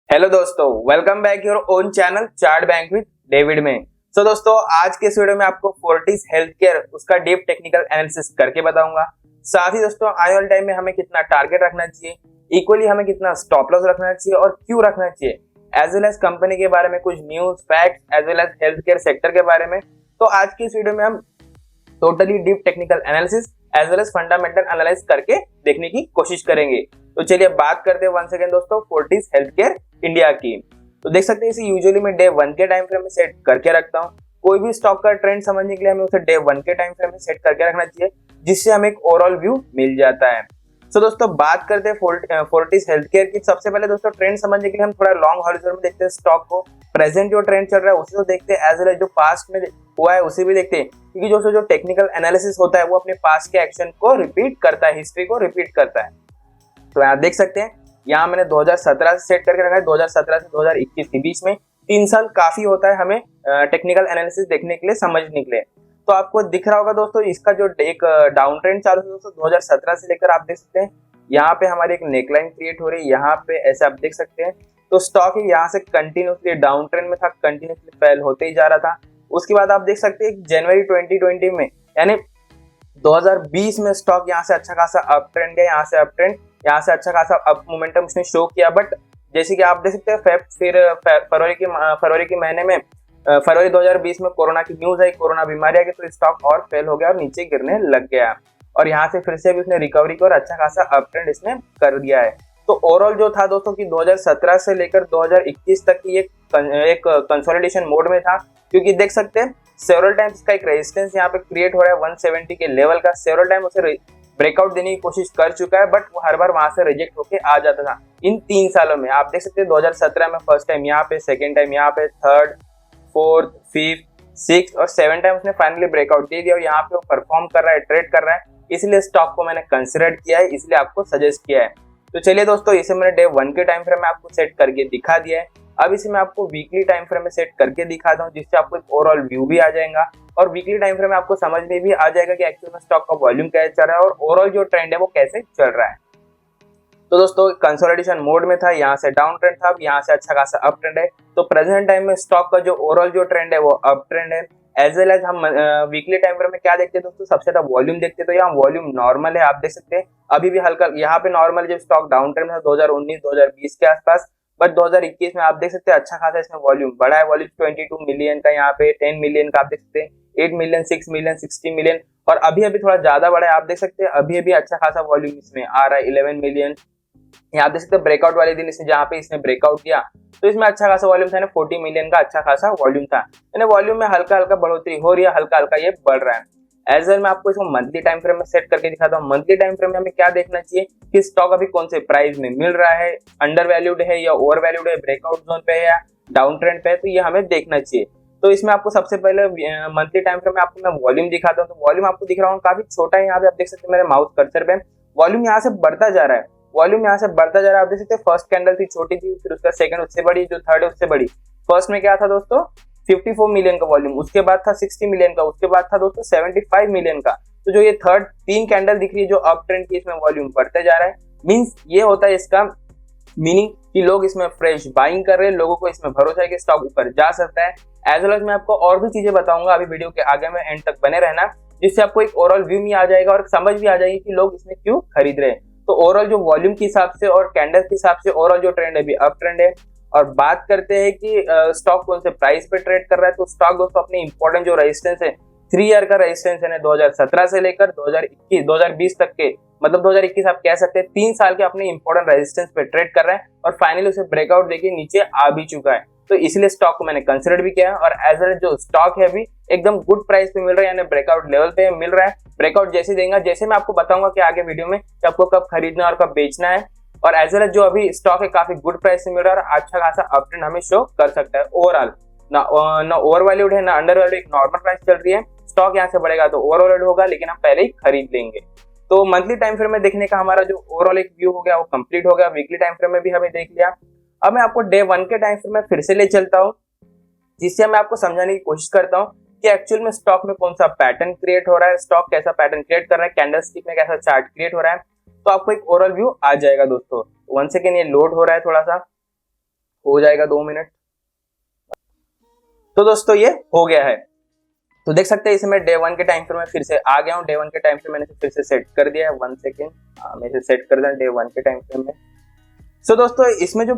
Hello दोस्तों, welcome back your own channel chart bank with David में। दोस्तों, आज के इस वीडियो में आपको फोर्टिस हेल्थ केयर उसका डीप टेक्निकल एनालिसिस करके बताऊंगा। साथ ही दोस्तों, आने वाले टाइम में हमें कितना टारगेट रखना चाहिए, इक्वली हमें कितना स्टॉप लॉस रखना चाहिए और क्यों रखना चाहिए, एज वेल एज कंपनी के बारे में कुछ news fact as well as health care sector के बारे में। तो आज की इस वीडियो में हम totally deep technical analysis as well as fundamental analyse करके देखने की कोशिश करेंगे। तो चलिए बात करते हैं वंस अगेन दोस्तों फोर्टिस हेल्थ केयर इंडिया की। तो देख सकते हैं इसे यूजुअली मैं डे 1 के टाइम फ्रेम में सेट करके रखता हूँ। कोई भी स्टॉक का ट्रेंड समझने के लिए हमें उसे डे 1 के टाइम फ्रेम में सेट करके रखना चाहिए, जिससे हमें एक ओवरऑल व्यू मिल जाता है। दोस्तों, बात करते हैं फोर्टिस हेल्थ केयर की। सबसे पहले दोस्तों, ट्रेंड समझने के लिए हम थोड़ा लॉन्ग हॉरिजॉन में देखते हैं स्टॉक को। प्रेजेंट जो ट्रेंड चल रहा है उसे तो देखते हैं, एज वेल एज जो पास्ट में हुआ है उसे भी देखते हैं, क्योंकि दोस्तों जो टेक्निकल एनालिसिस होता है वो अपने पास्ट के एक्शन को रिपीट करता है, हिस्ट्री को रिपीट करता है। तो यहाँ देख सकते हैं, यहाँ मैंने 2017 से सेट करके रखा है। 2017 से 2021 के बीच में 3 साल काफी होता है हमें टेक्निकल एनालिसिस देखने के लिए, समझने के लिए। तो आपको दिख रहा होगा दोस्तों, इसका जो एक डाउन ट्रेंड चालू है दोस्तों 2017 से लेकर आप देख सकते हैं यहाँ पे हमारी एक नेकलाइन क्रिएट हो रही है। यहाँ पे ऐसे आप देख सकते हैं, तो स्टॉक यहाँ से कंटिन्यूसली डाउन ट्रेंड में था, कंटिन्यूसली फेल होते ही जा रहा था। उसके बाद आप देख सकते हैं जनवरी 2020 में, यानी 2020 में स्टॉक यहाँ से अच्छा खासा अप ट्रेंड गया, यहाँ से अप ट्रेंड, यहाँ से अच्छा खासा अप मोमेंटम उसने शो किया। बट जैसे कि आप देख सकते हैं फरवरी के महीने में, फरवरी 2020 में कोरोना की न्यूज आई, कोरोना बीमारी आ गई, तो स्टॉक और फेल हो गया और नीचे गिरने लग गया। और यहाँ से फिर से भी उसने रिकवरी की और अच्छा खासा अप ट्रेंड इसने कर दिया है। तो ओवरऑल जो था दोस्तों कि 2017 से लेकर 2021 तक की एक कंसोलिडेशन मोड में था, क्योंकि देख सकते हैं सेवरल टाइम्स का एक रेजिस्टेंस यहाँ पे क्रिएट हो रहा है 170 के लेवल का। सेवरल टाइम उसे ब्रेकआउट देने की कोशिश कर चुका है, बट वो हर बार वहां से रिजेक्ट होके आ जाता था। इन 3 सालों में आप देख सकते हैं 2017 में फर्स्ट टाइम यहाँ पे, सेकेंड टाइम यहाँ पे, थर्ड, फोर्थ, फिफ्थ, सिक्स और 7 टाइम उसने फाइनली ब्रेकआउट दे दिया और यहाँ पे वो परफॉर्म कर रहा है, ट्रेड कर रहा है। इसलिए स्टॉक को मैंने कंसिडर किया है, इसलिए आपको सजेस्ट किया है। तो चलिए दोस्तों, इसे मैंने डे 1 के टाइम फ्रेम में आपको सेट करके दिखा दिया है। अब इसे मैं आपको वीकली टाइम फ्रेम में सेट करके दिखाता हूँ, जिससे आपको एक ओवरऑल व्यू भी आ जाएगा और वीकली टाइम फ्रेम में आपको समझ में भी आ जाएगा कि एक्चुअल में स्टॉक का वॉल्यूम कैसे चल रहा है और ओवरऑल जो ट्रेंड है वो कैसे चल रहा है। तो दोस्तों, कंसोलिडेशन मोड में था, यहाँ से डाउन ट्रेंड था, यहाँ से अच्छा खासा अप ट्रेंड है। तो प्रेजेंट टाइम में स्टॉक का जो ओवरऑल जो ट्रेंड है वो अप ट्रेंड है। एज वेल एज हम वीकली टाइम फ्रेम में क्या देखते हैं दोस्तों, सबसे ज्यादा वॉल्यूम देखते हैं। तो यहाँ वॉल्यूम नॉर्मल है, आप देख सकते हैं अभी भी हल्का यहाँ पे नॉर्मल, जब स्टॉक डाउन ट्रेंड में 2019-2020 के आसपास, बट 2021 में आप देख सकते हैं अच्छा खासा इसमें वॉल्यूम बढ़ा है। वॉल्यूम 22 मिलियन का, यहाँ पे 10 मिलियन का आप देख सकते हैं, 8 मिलियन, 6 मिलियन, 60 मिलियन, और अभी अभी थोड़ा ज्यादा बढ़ा है। आप देख सकते हैं अभी अभी अच्छा खासा वॉल्यूम इसमें आ रहा है, 11 मिलियन। यहाँ आप देख सकते हैं ब्रेकआउट वाले दिन इसने जहाँ पे इसने ब्रेकआउट किया तो इसमें अच्छा खासा वॉल्यूम था ना, 40 मिलियन का अच्छा खासा वॉल्यूम था। यानी वॉल्यूम में हल्का हल्का बढ़ोतरी हो रही है, हल्का हल्का ये बढ़ रहा है। एज वेल मैं आपको इसको मंथली टाइम फ्रेम में सेट करके दिखाता हूँ। मंथली टाइम फ्रेम में हमें क्या देखना चाहिए कि स्टॉक अभी कौन से प्राइस में मिल रहा है, अंडर वैल्यूड है या ओवर वैल्यूड है, ब्रेकआउट जोन पे है या डाउन ट्रेंड पे है, तो ये हमें देखना चाहिए। तो इसमें आपको सबसे पहले मंथली टाइम फ्रेम में आपको मैं वॉल्यूम दिखाता हूँ। तो वॉल्यूम आपको दिख रहा हूँ काफी छोटा है, यहाँ पे आप देख सकते हैं मेरे माउस कर्सर पे वॉल्यूम यहाँ से बढ़ता जा रहा है, वॉल्यूम यहाँ से बढ़ता जा रहा है। आप देख सकते हैं फर्स्ट कैंडल थी छोटी थी, फिर उसका सेकंड उससे बड़ी, जो थर्ड है उससे बड़ी। फर्स्ट में क्या था दोस्तों 54 मिलियन का वॉल्यूम, उसके बाद था 60 मिलियन का, उसके बाद था दोस्तों 75 मिलियन का। तो जो ये थर्ड 3 कैंडल दिख रही है जो अप ट्रेंड की, इसमें वॉल्यूम बढ़ते जा रहा है। मींस ये होता है इसका मीनिंग कि लोग इसमें फ्रेश बाइंग कर रहे हैं, लोगों को इसमें भरोसा है कि स्टॉक ऊपर जा सकता है। एज वेल एज मैं आपको और भी चीजें बताऊंगा अभी वीडियो के आगे में, एंड तक बने रहना, जिससे आपको एक ओवरऑल व्यू में आ जाएगा और समझ भी आ जाएगी कि लोग इसमें क्यों खरीद रहे हैं। तो ओवरऑल जो वॉल्यूम के हिसाब से और कैंडल के हिसाब से ओवरऑल जो ट्रेंड है भी अप ट्रेंड है। और बात करते हैं कि स्टॉक कौन से प्राइस पे ट्रेड कर रहा है, तो स्टॉक दोस्तों अपने इंपॉर्टेंट जो रेजिस्टेंस है 3 ईयर का रेजिस्टेंस है 2017 से लेकर 2020 तक के, मतलब 2021 आप कह सकते हैं 3 साल के अपने इंपॉर्टेंट रेजिस्टेंस पे ट्रेड कर रहा है और फाइनली उसे ब्रेकआउट देके नीचे आ भी चुका है। तो इसलिए स्टॉक को मैंने कंसिडर भी किया है। और एज वेल जो स्टॉक है अभी एकदम गुड प्राइस पे मिल रहा है, यानी ब्रेकआउट लेवल पे मिल रहा है। ब्रेकआउट जैसे देगा, जैसे मैं आपको बताऊंगा कि आगे वीडियो में कि आपको कब खरीदना और कब बेचना है। और एज वेल जो अभी स्टॉक है काफी गुड प्राइस से मिल रहा है और अच्छा खासा अप ट्रेंड हमें शो कर सकता है। ओवरऑल ना ओवर वैल्यूड है ना अंडर वैल्यूड, एक नॉर्मल प्राइस चल रही है। स्टॉक यहाँ से बढ़ेगा तो ओवर वैल्यूड होगा, लेकिन हम पहले ही खरीद लेंगे। तो मंथली टाइम फ्रेम में देखने का हमारा जो ओवरऑल एक व्यू हो गया वो कंप्लीट हो गया। वीकली टाइम फ्रेम में भी हमें देख लिया। अब मैं आपको डे 1 के टाइम फ्रेम में फिर से ले चलता हूँ, जिससे मैं आपको समझाने की कोशिश करता हूँ कि एक्चुअल में स्टॉक में कौन सा पैटर्न क्रिएट हो रहा है, स्टॉक कैसा पैटर्न क्रिएट कर रहा है, कैंडलस्टिक में कैसा चार्ट क्रिएट हो रहा है। तो आपको एक ओवरऑल व्यू आ जाएगा दोस्तों। वन सेकेंड, ये लोड हो रहा है थोड़ा सा। हो जाएगा 2 मिनट। तो दोस्तों ये हो गया है। तो देख सकते हैं इसमें डे 1 के टाइम फ्रेम में फिर से आ गया हूँ। डे 1 के टाइम फ्रेम मैंने फिर से सेट कर दिया है। 1 सेकेंड, मैं इसे सेट कर दिया डे 1 के टाइम फ्रेम में। सो दोस्तों इसमें जो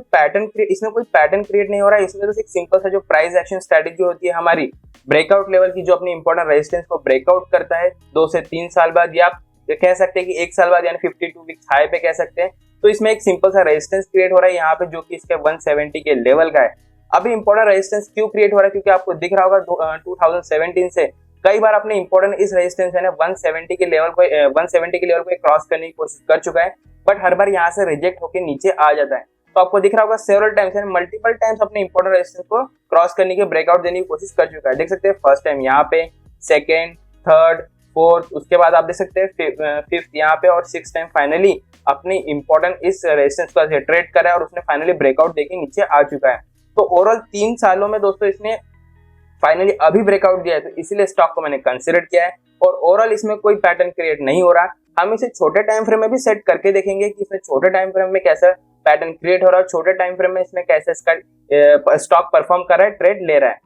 इसमें कोई पैटर्न क्रिएट नहीं हो रहा है। इसमें तो एक सिंपल सा जो प्राइस एक्शन स्ट्रेटेजी होती है हमारी, ब्रेकआउट लेवल की, जो अपनी इंपॉर्टेंट रेजिस्टेंस को ब्रेकआउट करता है 2 से 3 साल बाद, या आप कह सकते हैं कि 1 साल बाद, यानी 52 वीक्स हाई पे कह सकते हैं। तो इसमें एक सिंपल सा रेजिस्टेंस क्रिएट हो रहा है यहाँ पे, जो कि इसके 170 के लेवल का है। अभी इंपॉर्टेंट रेजिस्टेंस क्यों क्रिएट हो रहा है, क्योंकि आपको दिख रहा होगा 2017 से कई बार अपने इंपॉर्टेंट इस रेजिस्टेंस है ना 170 के लेवल को क्रॉस करने की कोशिश कर चुका है, बट हर बार यहाँ से रिजेक्ट होकर नीचे आ जाता है। तो आपको दिख रहा होगा सेवरल टाइम्स, मल्टीपल टाइम्स अपने इंपॉर्टेंट रेजिस्टेंस को क्रॉस करने के ब्रेकआउट देने की कोशिश कर चुका है। देख सकते हैं फर्स्ट टाइम यहाँ पे, सेकेंड, थर्ड, फोर्थ, उसके बाद आप देख सकते हैं फिफ्थ यहाँ पे, और 6th टाइम फाइनली अपनी इंपॉर्टेंट इस रेजिस्टेंस को ट्रेड करा है और उसने फाइनली ब्रेकआउट देके नीचे आ चुका है। तो ओवरऑल 3 सालों में दोस्तों इसने फाइनली अभी ब्रेकआउट दिया है, तो इसीलिए स्टॉक को मैंने कंसिडर किया है। और ओवरऑल इसमें कोई पैटर्न क्रिएट नहीं हो रहा। हम इसे छोटे टाइम फ्रेम में भी सेट करके देखेंगे कि इसमें छोटे टाइम फ्रेम में कैसा पैटर्न क्रिएट हो रहा है, छोटे टाइम फ्रेम में इसमें कैसे इसका स्टॉक परफॉर्म कर रहा है, ट्रेड ले रहा है।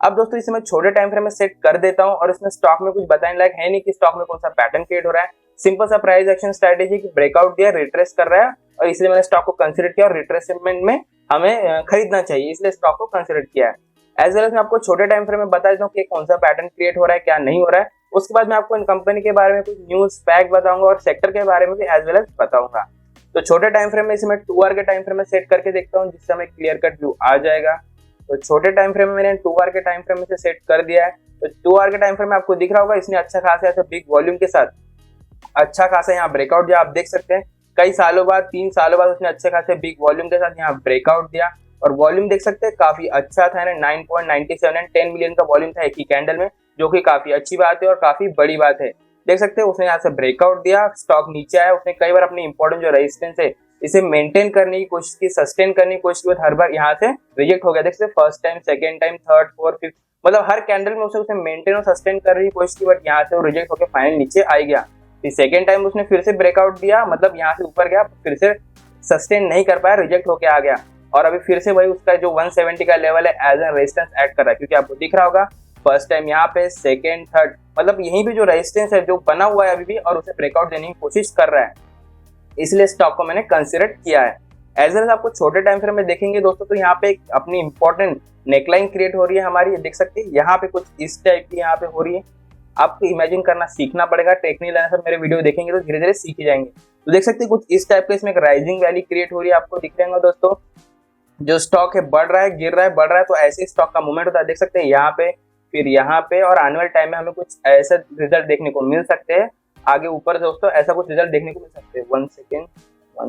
अब दोस्तों इसे मैं छोटे टाइम फ्रेम में सेट कर देता हूं, और इसमें स्टॉक में कुछ बताने लायक है नहीं कि स्टॉक में कौन सा पैटर्न क्रिएट हो रहा है। सिंपल सा प्राइस एक्शन स्ट्रेटेजी की ब्रेकआउट दिया, रिट्रेस कर रहा है, और इसलिए मैंने स्टॉक को कंसिडर किया, और रिट्रेसमेंट में हमें खरीदना चाहिए, इसलिए स्टॉक को कंसिडर किया है। एज वेल एज मैं आपको छोटे टाइम फ्रेम में बता देता हूँ कि कौन सा पैटर्न क्रिएट हो रहा है, क्या नहीं हो रहा है। उसके बाद मैं आपको इन कंपनी के बारे में कुछ न्यूज फैक्ट बताऊंगा, और सेक्टर के बारे में भी एज वेल एज बताऊंगा। तो छोटे टाइम फ्रेम में इसे मैं 2 आवर के टाइम फ्रेम में सेट करके देखता हूँ, जिससे हमें क्लियर कट व्यू आ जाएगा। तो छोटे टाइम फ्रेम में मैंने 2 आवर के टाइम फ्रेम में से सेट कर दिया है। तो 2 आवर के टाइम फ्रेम में आपको दिख रहा होगा इसने अच्छा खासा ऐसा बिग वॉल्यूम के साथ अच्छा खासा यहाँ ब्रेकआउट दिया। आप देख सकते हैं कई सालों बाद, 3 सालों बाद उसने अच्छे खासे बिग वॉल्यूम के साथ यहाँ ब्रेकआउट दिया, और वॉल्यूम देख सकते हैं काफी अच्छा था, 9.97 एंड 10 मिलियन का वॉल्यूम था एक ही कैंडल में, जो कि काफी अच्छी बात है और काफी बड़ी बात है। देख सकते हैं उसने यहाँ से ब्रेकआउट दिया, स्टॉक नीचे आया, उसने कई बार अपनी इंपॉर्टेंट जो रेजिस्टेंस है इसे मेंटेन करने की कोशिश की, सस्टेन करने की कोशिश की, हर बार यहाँ से रिजेक्ट हो गया। देख सकते first time, second time, third, fourth, fifth, मतलब हर कैंडल में उसने मेंटेन और सस्टेन करने की कोशिश की, बट यहाँ से वो रिजेक्ट होकर फाइनल नीचे आ गया। फिर सेकेंड टाइम उसने फिर से ब्रेकआउट दिया, मतलब यहाँ से ऊपर गया, फिर से सस्टेन नहीं कर पाया, रिजेक्ट होकर आ गया, और अभी फिर से वही उसका जो 170 का लेवल है एज ए रेजिस्टेंस ऐड कर रहा है, क्योंकि आपको दिख रहा होगा फर्स्ट टाइम यहाँ पे, सेकेंड, थर्ड, मतलब यहीं पे जो रेजिस्टेंस है जो बना हुआ है अभी भी, और उसे ब्रेकआउट देने की कोशिश कर रहा है, इसलिए स्टॉक को मैंने कंसिडर किया है। एज वेल एज आपको छोटे टाइम फ्रेम में देखेंगे दोस्तों, तो यहाँ पे एक अपनी इंपॉर्टेंट नेकलाइन क्रिएट हो रही है हमारी, देख सकते हैं यहाँ पे कुछ इस टाइप की यहाँ पे हो रही है। आपको इमेजिन करना सीखना पड़ेगा, टेक्निकल लाइन सब मेरे वीडियो देखेंगे तो धीरे धीरे सीख ही जाएंगे। तो देख सकते हैं कुछ इस टाइप का इसमें एक राइजिंग वैली क्रिएट हो रही है, आपको दिख जाएगा दोस्तों। जो स्टॉक है बढ़ रहा है, गिर रहा है, बढ़ रहा है, तो ऐसे स्टॉक का मूवमेंट होता है। देख सकते हैं यहाँ पे, फिर यहाँ पे, और आने वाले टाइम में हमें कुछ ऐसे रिजल्ट देखने को मिल सकते हैं। आगे ऊपर दोस्तों ऐसा कुछ रिजल्ट देखने को मिल सकते हैं। 1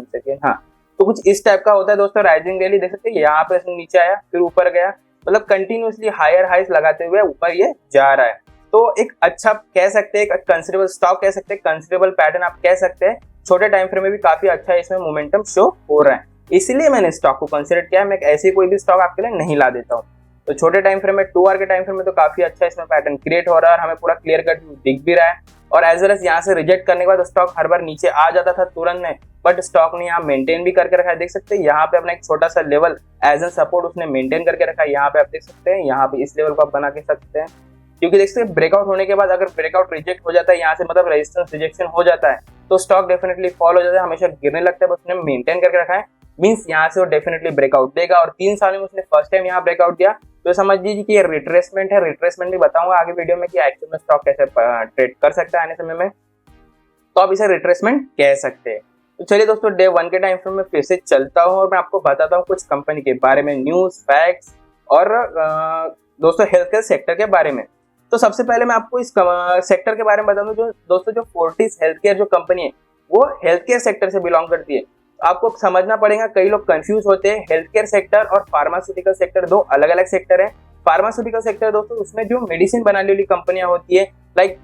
सेकेंड, हाँ, तो कुछ इस टाइप का होता है दोस्तों राइजिंग रैली। देख सकते हैं यहाँ पे नीचे आया, फिर ऊपर गया, मतलब कंटिन्यूअसली हायर हाइस लगाते हुए ऊपर ये जा रहा है। तो एक अच्छा कह सकते हैं, एक कंसिडरेबल स्टॉक कह सकते हैं, कंसिडरेबल पैटर्न आप कह सकते हैं। छोटे टाइम फ्रेम में भी काफी अच्छा इसमें मोमेंटम शो हो रहा है, इसीलिए मैंने स्टॉक को कंसिडर किया। मैं ऐसे कोई भी स्टॉक आपके लिए नहीं ला देता हूँ। तो छोटे टाइम फ्रेम में 2 आवर के टाइम फ्रेम में तो काफी अच्छा इसमें पैटर्न क्रिएट हो रहा है, और हमें पूरा क्लियर कट दिख भी रहा है। और एज वेल एज यहाँ से रिजेक्ट करने के बाद स्टॉक हर बार नीचे आ जाता था तुरंत में, बट स्टॉक ने यहाँ मेंटेन भी करके रखा है। देख सकते हैं यहाँ पे अपना एक छोटा सा लेवल एज एन सपोर्ट उसने मेंटेन करके रखा है। यहाँ पे आप देख सकते हैं, यहाँ पे इस लेवल को आप बना के सकते हैं, क्योंकि देख सकते हैं ब्रेकआउट होने के बाद अगर ब्रेकआउट रिजेक्ट हो जाता है यहाँ से, मतलब रेजिस्टेंस रिजेक्शन हो जाता है, तो स्टॉक डेफिनेटली फॉल हो जाता है, हमेशा गिरने लगता है। बस उसने मेंटेन करके रखा है, मींस यहाँ से वो डेफिनेटली ब्रेकआउट देगा। और 3 साल में उसने फर्स्ट टाइम यहाँ ब्रेकआउट दिया, तो समझ लीजिए कि ये रिट्रेसमेंट है। रिट्रेसमेंट भी बताऊंगा आगे वीडियो में कि एक्चुअल में स्टॉक कैसे ट्रेड कर सकता है आने समय में, तो आप इसे रिट्रेसमेंट कह सकते हैं। तो चलिए दोस्तों डे 1 के टाइम फ्रेम में फिर से चलता हूँ, और मैं आपको बताता हूँ कुछ कंपनी के बारे में, न्यूज फैक्ट्स, और दोस्तों हेल्थ केयर सेक्टर के बारे में। तो सबसे पहले मैं आपको इस सेक्टर के बारे में बता दूं, जो दोस्तों जो फोर्टिस हेल्थ केयर जो कंपनी है वो हेल्थ केयर सेक्टर से बिलोंग करती है। आपको समझना पड़ेगा, कई लोग कंफ्यूज होते हैं, हेल्थ केयर सेक्टर और फार्मास्यूटिकल सेक्टर दो अलग अलग सेक्टर है। फार्मास्यूटिकल सेक्टर दोस्तों उसमें जो मेडिसिन बनाने वाली कंपनियां होती है, लाइक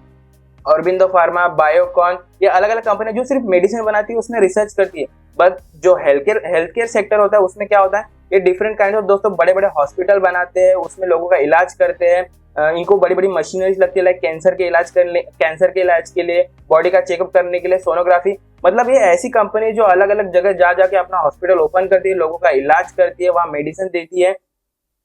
ऑरबिंदो फार्मा, बायोकॉन, ये अलग अलग कंपनियां जो सिर्फ मेडिसिन बनाती है, उसमें रिसर्च करती है। बट जो हेल्थ केयर सेक्टर होता है उसमें क्या होता है, ये डिफरेंट काइंड ऑफ दोस्तों बड़े बड़े हॉस्पिटल बनाते हैं, उसमें लोगों का इलाज करते हैं। इनको बड़ी बड़ी मशीनरीज लगती है, लाइक कैंसर के इलाज के लिए, बॉडी का चेकअप करने के लिए सोनोग्राफी, मतलब ये ऐसी कंपनी जो अलग अलग जगह जा जाके अपना हॉस्पिटल ओपन करती है, लोगों का इलाज करती है, वहाँ मेडिसिन देती है,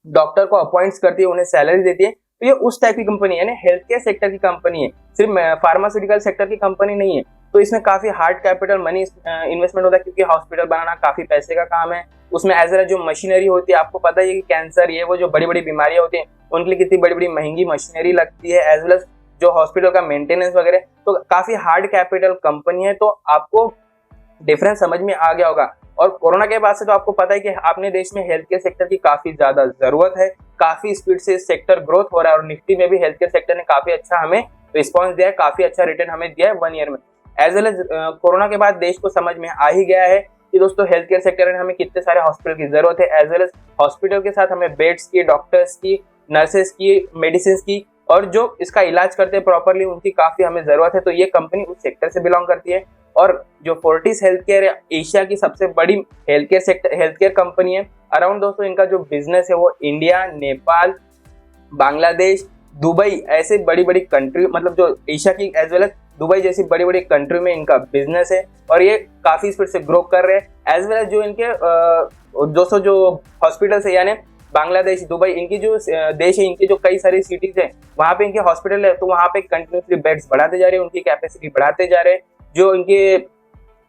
डॉक्टर को अपॉइंट्स करती है, उन्हें सैलरी देती है। तो ये उस टाइप की कंपनी है, हेल्थ केयर सेक्टर की कंपनी है, सिर्फ फार्मास्यूटिकल सेक्टर की कंपनी नहीं है। तो इसमें काफी हार्ड कैपिटल मनी इन्वेस्टमेंट होता है, क्योंकि हॉस्पिटल बनाना काफी पैसे का काम है। उसमें एज वेल जो मशीनरी होती है, आपको पता है कि कैंसर ये वो जो बड़ी बड़ी बीमारियां होती हैं उनके लिए कितनी बड़ी बड़ी महंगी मशीनरी लगती है, एज वेल जो हॉस्पिटल का मेंटेनेंस वगैरह। तो काफी हार्ड कैपिटल कंपनी है। तो आपको डिफरेंस समझ में आ गया होगा। और कोरोना के बाद से तो आपको पता है कि अपने देश में हेल्थ केयर सेक्टर की काफी ज्यादा जरूरत है, काफी स्पीड से सेक्टर ग्रोथ हो रहा है, और निफ्टी में भी हेल्थ केयर सेक्टर ने काफी अच्छा हमें रिस्पॉन्स दिया है, काफी अच्छा रिटर्न हमें दिया है 1 ईयर में। एज वेल एज कोरोना के बाद देश को समझ में आ ही गया है कि दोस्तों हेल्थ केयर सेक्टर में हमें कितने सारे हॉस्पिटल की जरूरत है, एज वेल एज हॉस्पिटल के साथ हमें बेड्स की, डॉक्टर्स की, नर्सेस की, मेडिसिन की, और जो इसका इलाज करते हैं प्रॉपरली उनकी काफी हमें जरूरत है। तो ये कंपनी उस सेक्टर से बिलोंग करती है। और जो फोर्टिस हेल्थ केयर एशिया की सबसे बड़ी हेल्थ केयर कंपनी है। अराउंड दोस्तों इनका जो बिजनेस है वो इंडिया, नेपाल, बांग्लादेश, दुबई ऐसे बड़ी बड़ी कंट्री, मतलब जो एशिया की एज वेल एज दुबई जैसी बड़ी बड़ी कंट्री में इनका बिजनेस है, और ये काफी स्पीड से ग्रो कर रहे हैं। एज वेल एज जो इनके दोस्तों जो हॉस्पिटल्स है, यानी बांग्लादेश, दुबई, इनकी जो देश है, इनकी जो कई सारी सिटीज है वहाँ पे इनके हॉस्पिटल है, तो वहाँ पे कंटिन्यूसली बेड्स बढ़ाते जा रहे हैं, उनकी कैपेसिटी बढ़ाते जा रहे हैं। जो इनके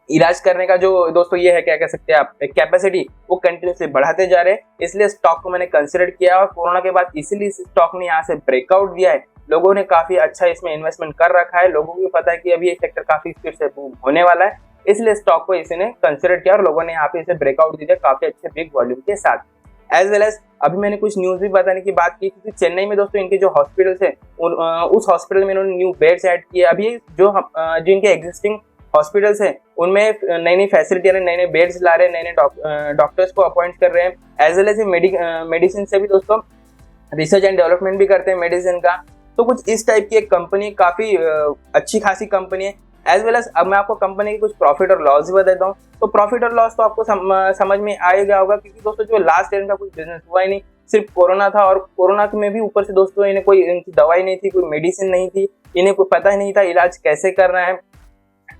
इलाज करने का जो दोस्तों ये है, क्या कह सकते हैं आप, कैपेसिटी, वो कंटिन्यूसली बढ़ाते जा रहे हैं। इसलिए स्टॉक को मैंने कंसिडर किया, और कोरोना के बाद इसीलिए स्टॉक ने यहाँ से ब्रेकआउट दिया है। लोगों ने काफी अच्छा इसमें इन्वेस्टमेंट कर रखा है, लोगों को पता है कि अभी ये सेक्टर काफी स्पीड से बूम होने वाला है, इसलिए स्टॉक को इसी ने कंसिडर किया, और लोगों ने यहाँ पे इसे ब्रेकआउट दिया काफी अच्छे बिग वॉल्यूम के साथ। एज वेल एज अभी मैंने कुछ न्यूज भी बताने की बात की, क्योंकि चेन्नई में दोस्तों इनके जो हॉस्पिटल्स है उस हॉस्पिटल में इन्होंने न्यू बेड्स ऐड किए। अभी जो इनके एग्जिस्टिंग हॉस्पिटल्स हैं उनमें नई नई फैसिलिटी, नए नए बेड्स ला रहे हैं, नए नए डॉक्टर्स को अपॉइंट कर रहे हैं। एज वेल एज मेडिसिन से भी दोस्तों रिसर्च एंड डेवलपमेंट भी करते हैं मेडिसिन का। तो कुछ इस टाइप की एक कंपनी, काफी अच्छी खासी कंपनी है। एज वेल एज अब मैं आपको कंपनी की कुछ प्रॉफिट और लॉस भी बता देता हूँ। तो प्रॉफिट और लॉस तो आपको समझ में आ ही गया होगा, क्योंकि दोस्तों जो लास्ट ईयर का कुछ बिजनेस हुआ ही नहीं, सिर्फ कोरोना था, और कोरोना में भी ऊपर से दोस्तों इन्हें कोई इनकी दवाई नहीं थी, कोई मेडिसिन नहीं थी, इन्हें कोई पता ही नहीं था इलाज कैसे करना है,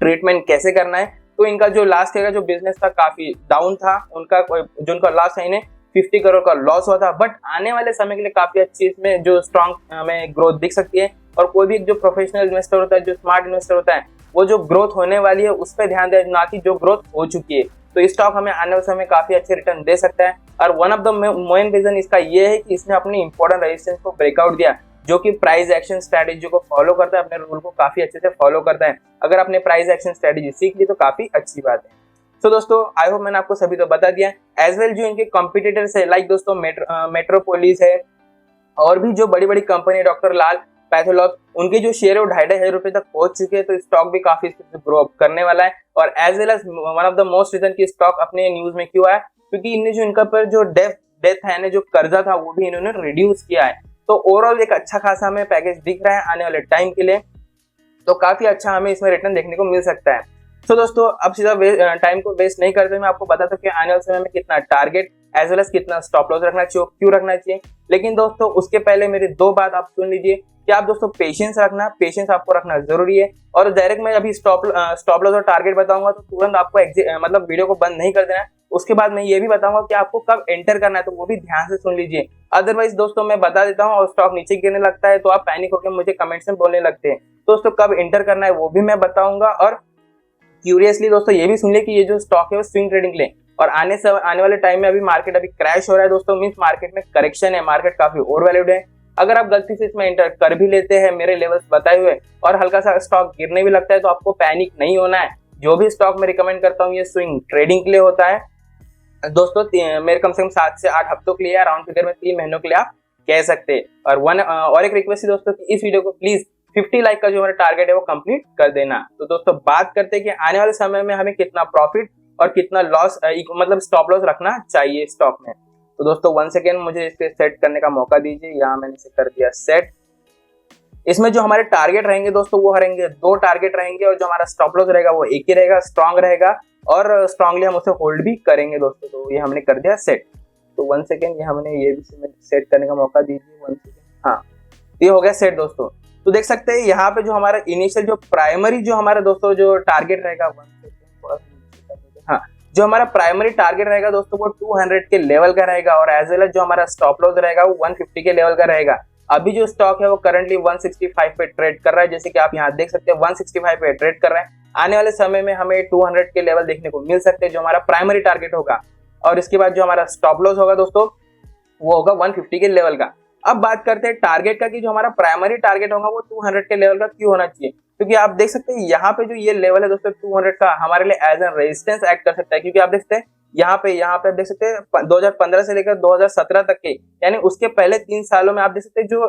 ट्रीटमेंट कैसे करना है। तो इनका जो लास्ट ईयर का जो बिजनेस था काफी डाउन था, जो उनका लॉस है, इन्हें 50 करोड़ का लॉस हुआ था। बट आने वाले समय के लिए काफी अच्छी इसमें जो स्ट्रॉन्ग हमें ग्रोथ दिख सकती है। और कोई भी जो प्रोफेशनल इन्वेस्टर होता है, जो स्मार्ट इन्वेस्टर होता है, वो जो ग्रोथ होने वाली है उस पर ध्यान दे, ना कि जो ग्रोथ हो चुकी है। तो ये स्टॉक हमें आने वाले समय काफी अच्छे रिटर्न दे सकता है। और one of the main reason इसका ये है कि इसने अपनी इंपॉर्टेंट रेजिस्टेंस को ब्रेकआउट दिया, जो कि प्राइस एक्शन स्ट्रेटेजी को फॉलो करता है, अपने रूल को काफी अच्छे से फॉलो करता है। अगर आपने प्राइस एक्शन स्ट्रेटेजी सीख ली तो काफी अच्छी बात है। तो दोस्तों आई होप मैंने आपको सभी तो बता दिया। एज वेल जो इनके कॉम्पिटिटर्स है, लाइक दोस्तों मेट्रोपोलिस है, और भी जो बड़ी बड़ी कंपनी है, डॉक्टर लाल पैथोलॉजी, उनके जो शेयर है वो 2,500 रुपए तक पहुंच चुके हैं। तो स्टॉक भी काफी ग्रो अप करने वाला है। और as well as one of the most reason की स्टॉक अपने न्यूज में क्यों आया, क्योंकि इनने जो इनका पर जो डेथ है, जो कर्जा था, वो भी इन्होंने रिड्यूस किया है। तो ओवरऑल एक अच्छा खासा हमें पैकेज दिख रहा है आने वाले टाइम के लिए, तो काफी अच्छा हमें इसमें रिटर्न देखने को मिल सकता है। तो दोस्तों अब सीधा टाइम को वेस्ट नहीं करते, मैं आपको बताता हूँ कि आने वाले समय में कितना टारगेट एज वेल एज कितना स्टॉप लॉस रखना चाहिए, क्यों रखना चाहिए। लेकिन दोस्तों उसके पहले मेरी 2 बात आप सुन लीजिए कि आप दोस्तों पेशेंस आपको रखना जरूरी है। और डायरेक्ट मैं अभी स्टॉप लॉस और टारगेट बताऊंगा तो तुरंत आपको मतलब वीडियो को बंद नहीं कर देना है। उसके बाद मैं ये भी बताऊंगा कि आपको कब एंटर करना है, तो वो भी ध्यान से सुन लीजिए। अदरवाइज दोस्तों मैं बता देता हूँ और स्टॉक नीचे गिरने लगता है तो आप पैनिक होकर मुझे कमेंट्स में बोलने लगते हैं। दोस्तों कब एंटर करना है वो भी मैं बताऊंगा। और क्यूरियसली दोस्तों ये भी सुन ले कि ये जो स्टॉक है वो स्विंग ट्रेडिंग ले, और आने वाले टाइम में अभी मार्केट अभी क्रैश हो रहा है दोस्तों, मींस मार्केट में करेक्शन है, मार्केट काफी ओवर वैल्यूड है। अगर आप गलती से इसमें एंटर कर भी लेते हैं मेरे लेवल्स बताए हुए और हल्का सा स्टॉक गिरने भी लगता है, तो आपको पैनिक नहीं होना है। जो भी स्टॉक मैं रिकमेंड करता हूँ ये स्विंग ट्रेडिंग के लिए होता है दोस्तों। मेरे कम से कम 7 से 8 हफ्तों के लिए, राउंड फिगर में 3 महीनों के लिए आप कह सकते हैं। और एक रिक्वेस्ट है दोस्तों कि इस वीडियो को प्लीज 50 लाइक का जो हमारा टारगेट है वो कंप्लीट कर देना। तो दोस्तों बात करते हैं कि आने वाले समय में हमें कितना प्रॉफिट और कितना लॉस, मतलब स्टॉप लॉस रखना चाहिए स्टॉक में। तो दोस्तों 1 सेकेंड मुझे इसे सेट करने का मौका दीजिए। यहाँ मैंने इसे कर दिया सेट। इसमें जो हमारे टारगेट रहेंगे दोस्तों वो रहेंगे 2 टारगेट रहेंगे, और जो हमारा स्टॉप लॉस रहेगा वो एक ही रहेगा, स्ट्रांग रहेगा, और स्ट्रांगली हम उसे होल्ड भी करेंगे दोस्तों। तो ये हमने कर दिया सेट। तो 1 सेकेंड ये हमने ये भी सेट करने का मौका दीजिए। 1 सेकेंड, हाँ ये हो गया सेट दोस्तों। तो देख सकते हैं यहाँ पे जो हमारा इनिशियल जो प्राइमरी जो हमारा दोस्तों जो टारगेट रहेगा 1 सेकेंड, हाँ, जो हमारा प्राइमरी टारगेट रहेगा दोस्तों वो 200 के लेवल का रहेगा और एज वेल एज जो हमारा स्टॉप लॉस रहेगा वो 150 के लेवल का रहेगा। अभी जो स्टॉक है वो करंटली 165 पे ट्रेड कर रहा है, जैसे कि आप यहाँ देख सकते हैं 165 पे ट्रेड कर रहा है। आने वाले समय में हमें 200 के लेवल देखने को मिल सकते हैं जो हमारा प्राइमरी टारगेट होगा, और इसके बाद जो हमारा स्टॉप लॉस होगा दोस्तों वो होगा 150 के लेवल का। अब बात करते हैं टारगेट का कि जो हमारा प्राइमरी टारगेट होगा वो 200 के लेवल का क्यों होना चाहिए, क्योंकि आप देख सकते हैं यहाँ पे जो ये लेवल है दोस्तों 200 का हमारे लिए एज एन रेजिस्टेंस एक्ट कर सकता है, क्योंकि आप देख सकते हैं यहाँ पे आप देख सकते हैं 2015 से लेकर 2017 तक के, यानी उसके पहले 3 सालों में आप देख सकते हैं जो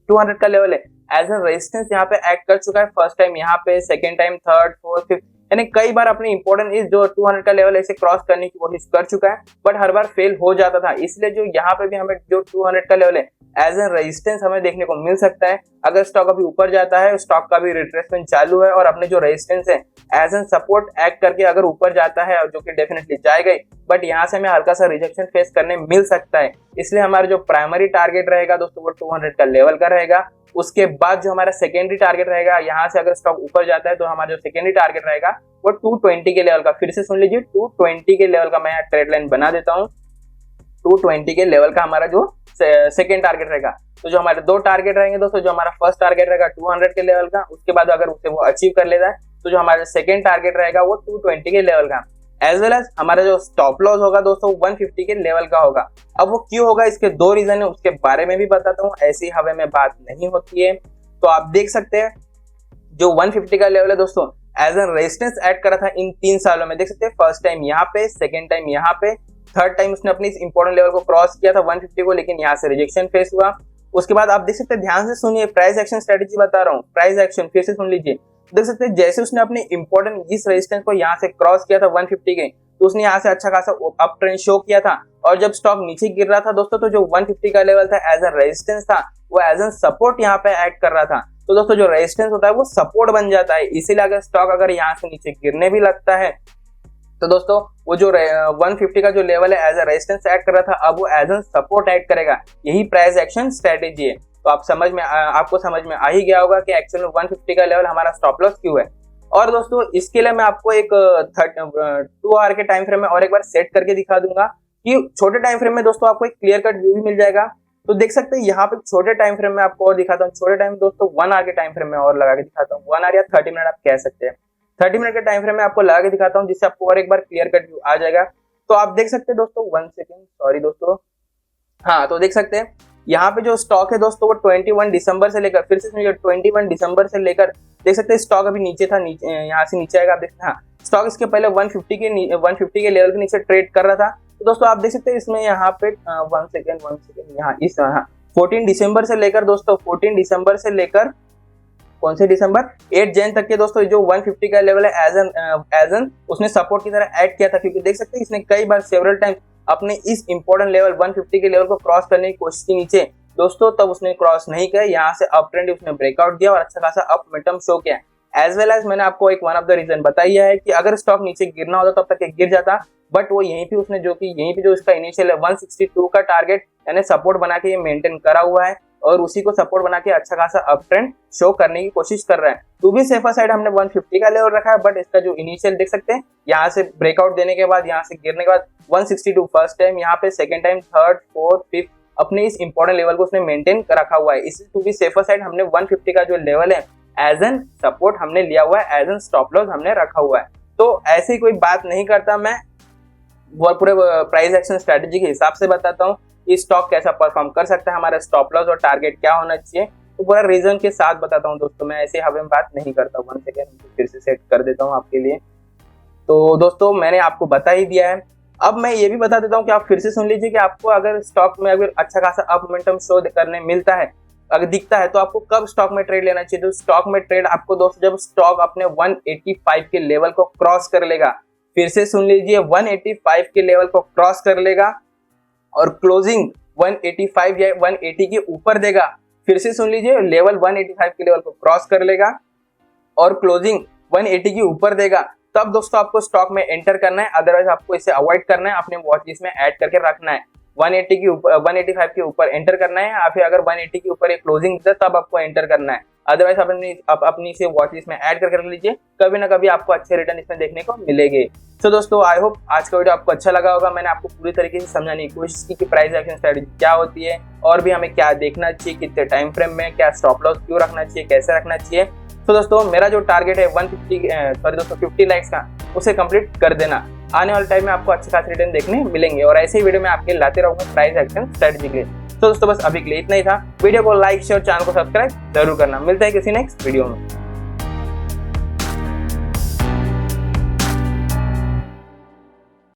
200 का लेवल है एज एन रेजिस्टेंस यहाँ पे एक्ट कर चुका है। फर्स्ट टाइम यहाँ पे, second time, third, fourth, fifth, यानी कई बार अपने इंपॉर्टेंट इस जो 200 का लेवल ऐसे क्रॉस करने की कोशिश कर चुका है, बट हर बार फेल हो जाता था। इसलिए जो यहाँ पे भी हमें जो 200 का लेवल है एज एन रेजिस्टेंस हमें देखने को मिल सकता है। अगर स्टॉक अभी ऊपर जाता है, स्टॉक का भी रिट्रेसमेंट चालू है और अपने जो रेजिस्टेंस है एज एन सपोर्ट एक्ट करके अगर ऊपर जाता है, और जो कि डेफिनेटली जाएगा, बट यहाँ से हमें हल्का सा रिजेक्शन फेस करने मिल सकता है। इसलिए हमारा जो प्राइमरी टारगेट रहेगा दोस्तों वो 200 का लेवल का रहेगा। उसके बाद जो हमारा सेकेंडरी टारगेट रहेगा, यहाँ से अगर स्टॉक ऊपर जाता है तो हमारा जो सेकेंडरी टारगेट रहेगा वो 220 के लेवल का। फिर से सुन लीजिए, 220 के लेवल का मैं यहाँ ट्रेड लाइन बना देता हूँ। 220 के लेवल का हमारा जो सेकेंड टारगेट रहेगा। तो जो हमारे दो टारगेट रहेंगे दोस्तों, जो हमारा फर्स्ट टारगेट रहेगा 200 के लेवल का, उसके बाद अगर उसे वो अचीव कर लेता है तो जो हमारा सेकेंड टारगेट रहेगा वो 220 के लेवल का। एज वेल एज हमारा जो स्टॉप लॉस होगा दोस्तों 150 के लेवल का होगा। अब वो क्यों होगा, इसके दो रीजन है, उसके बारे में भी बताता हूँ। ऐसी हवा में बात नहीं होती है। तो आप देख सकते हैं जो 150 का लेवल है दोस्तों एज एन रेजिस्टेंस ऐड करा था इन 3 सालों में। देख सकते हैं फर्स्ट टाइम यहाँ पे, सेकेंड टाइम यहाँ पे, थर्ड टाइम उसने अपनी इंपॉर्टेंट लेवल को क्रॉस किया था 150 को, लेकिन यहाँ से रिजेक्शन फेस हुआ। उसके बाद आप देख सकते हैं, ध्यान से सुनिए, प्राइस एक्शन स्ट्रेटेजी बता रहा हूँ, प्राइस एक्शन फिर से सुन लीजिए। देख सकते हैं जैसे उसने अपनी इंपॉर्टेंट इस रेजिस्टेंस को यहाँ से क्रॉस किया था 150 के, तो उसने यहाँ से अच्छा खासा अप ट्रेंड शो किया था। और जब स्टॉक नीचे गिर रहा था दोस्तों, तो जो 150 का लेवल था एज एन रेजिस्टेंस था, वो एज एन सपोर्ट यहाँ पे एक्ट कर रहा था। तो दोस्तों जो रेजिस्टेंस होता है वो सपोर्ट बन जाता है। इसीलिए अगर स्टॉक अगर यहाँ से नीचे गिरने भी लगता है तो दोस्तों वो जो 150 का जो लेवल है एज ए रेजिस्टेंस एक्ट कर रहा था, अब वो एज एन सपोर्ट एक्ट करेगा। यही प्राइस एक्शन स्ट्रेटेजी है। तो आप आपको समझ में आ ही गया होगा कि एक्चुअल में 150 का लेवल हमारा स्टॉप लॉस क्यों है। और दोस्तों इसके लिए मैं आपको एक 2 आवर के टाइम फ्रेम में और एक बार सेट करके दिखा दूंगा कि छोटे टाइम फ्रेम में दोस्तों आपको एक क्लियर कट व्यू भी मिल जाएगा। तो देख सकते हैं यहाँ पे छोटे टाइम फ्रेम में आपको और दिखाता हूँ। छोटे टाइम दोस्तों 1 आवर के टाइम फ्रेम में और लगा के दिखाता हूँ। 1 आवर या 30 मिनट आप कह सकते हैं। 30 मिनट के टाइम फ्रेम में आपको लगा के दिखाता हूँ, जिससे आपको और एक बार क्लियर कट व्यू आ जाएगा। तो आप देख सकते हैं दोस्तों, 1 सेकेंड, सॉरी दोस्तों, हाँ, तो देख सकते हैं यहाँ पे जो स्टॉक है दोस्तों वो 21 दिसंबर से लेकर, फिर से सुनिए, 21 दिसंबर से लेकर देख सकते हैं स्टॉक अभी नीचे था, यहाँ से नीचे आएगा। आप देखते हैं, हाँ, स्टॉक इसके पहले 150 के लेवल के नीचे ट्रेड कर रहा था। तो दोस्तों आप देख सकते हैं इसमें यहाँ पे 1 सेकेंड यहाँ इस 14 दिसंबर से लेकर दोस्तों, 14 दिसंबर से लेकर कौन से दिसंबर, 8 जैन तक के दोस्तों जो 150 का लेवल है एज एन उसने सपोर्ट की तरह ऐड किया था। क्योंकि देख सकते हैं इसने कई बार सेवरल टाइम अपने इस इंपॉर्टेंट लेवल 150 के लेवल को क्रॉस करने की कोशिश की नीचे दोस्तों, तब उसने क्रॉस नहीं किया। यहाँ से अप ट्रेंड उसने ब्रेकआउट दिया और अच्छा खासा अप मोमेंटम शो किया। एज वेल एज मैंने आपको एक वन ऑफ द रीजन बताई है कि अगर स्टॉक नीचे गिरना होता तब तक गिर जाता, बट वो यहीं पे उसने यहीं पे जो इसका इनिशियल है 162 का टारगेट यानी सपोर्ट बना के ये मेंटेन करा हुआ है और उसी को सपोर्ट बना के अच्छा खासा अप ट्रेंड शो करने की कोशिश कर रहा है। टू बी सेफर साइड हमने 150 का लेवल रखा है, बट इसका जो इनिशियल देख सकते हैं यहाँ से ब्रेकआउट देने के बाद, यहाँ से गिरने के बाद 162 फर्स्ट टाइम, यहाँ पे second time, third, fourth, fifth, अपने इस इंपॉर्टेंट लेवल को उसने मेंटेन रखा हुआ है। इसलिए टू बी सेफर साइड हमने 150 का जो लेवल है एज एन सपोर्ट हमने लिया हुआ है, एज एन स्टॉप लॉस हमने रखा हुआ है। तो ऐसी कोई बात नहीं करता मैं, वो पूरे प्राइस एक्शन स्ट्रेटेजी के हिसाब से बताता हूँ कि स्टॉक कैसा परफॉर्म कर सकता है, हमारा स्टॉप लॉस और टारगेट क्या होना चाहिए, तो पूरा रीजन के साथ बताता हूँ दोस्तों। मैं ऐसे हवा में बात नहीं करता। 1 सेकेंड फिर से सेट कर देता हूँ आपके लिए। तो दोस्तों मैंने आपको बता ही दिया है। अब मैं ये भी बता देता हूँ कि आप फिर से सुन लीजिए कि आपको अगर स्टॉक में अगर अच्छा खासा अप मोमेंटम शो करने मिलता है, अगर दिखता है, तो आपको कब स्टॉक में ट्रेड लेना चाहिए। तो स्टॉक में ट्रेड आपको दोस्तों जब स्टॉक अपने 185 के लेवल को क्रॉस कर लेगा, फिर से सुन लीजिए, 185 के लेवल को क्रॉस कर लेगा और क्लोजिंग 185 या 180 के ऊपर देगा। फिर से सुन लीजिए, लेवल 185 के लेवल को क्रॉस कर लेगा और क्लोजिंग 180 के ऊपर देगा, तब दोस्तों आपको स्टॉक में एंटर करना है। अदरवाइज आपको इसे अवॉइड करना है, अपने वॉच लिस्ट में ऐड करके रखना है। 180 के ऊपर 185 के ऊपर एंटर करना है, या फिर अगर 180 के ऊपर एक क्लोजिंग तब आपको एंटर करना है। अदरवाइज आप अपनी से वॉच लिस्ट में ऐड करके रख लीजिए, कभी ना कभी आपको अच्छे रिटर्न इसमें देखने को मिलेंगे। तो दोस्तों आई होप आज का वीडियो आपको अच्छा लगा होगा। मैंने आपको पूरी तरीके से समझाने की कोशिश की कि प्राइस एक्शन स्ट्रेटजी क्या होती है और भी हमें क्या देखना चाहिए, कितने टाइम फ्रेम में, क्या स्टॉप लॉस क्यों रखना चाहिए, कैसे रखना चाहिए। तो दोस्तों मेरा जो टारगेट है 50 लाइक्स का, उसे कंप्लीट कर देना। आने वाले टाइम में आपको अच्छे खास रिटर्न देखने मिलेंगे और ऐसे ही वीडियो में आपके लाते रहूंगा प्राइस एक्शन स्ट्रेटजी के। तो दोस्तों बस अभी के लिए इतना ही था। वीडियो को लाइक शेयर, चैनल को सब्सक्राइब जरूर करना। मिलता है किसी नेक्स्ट वीडियो में।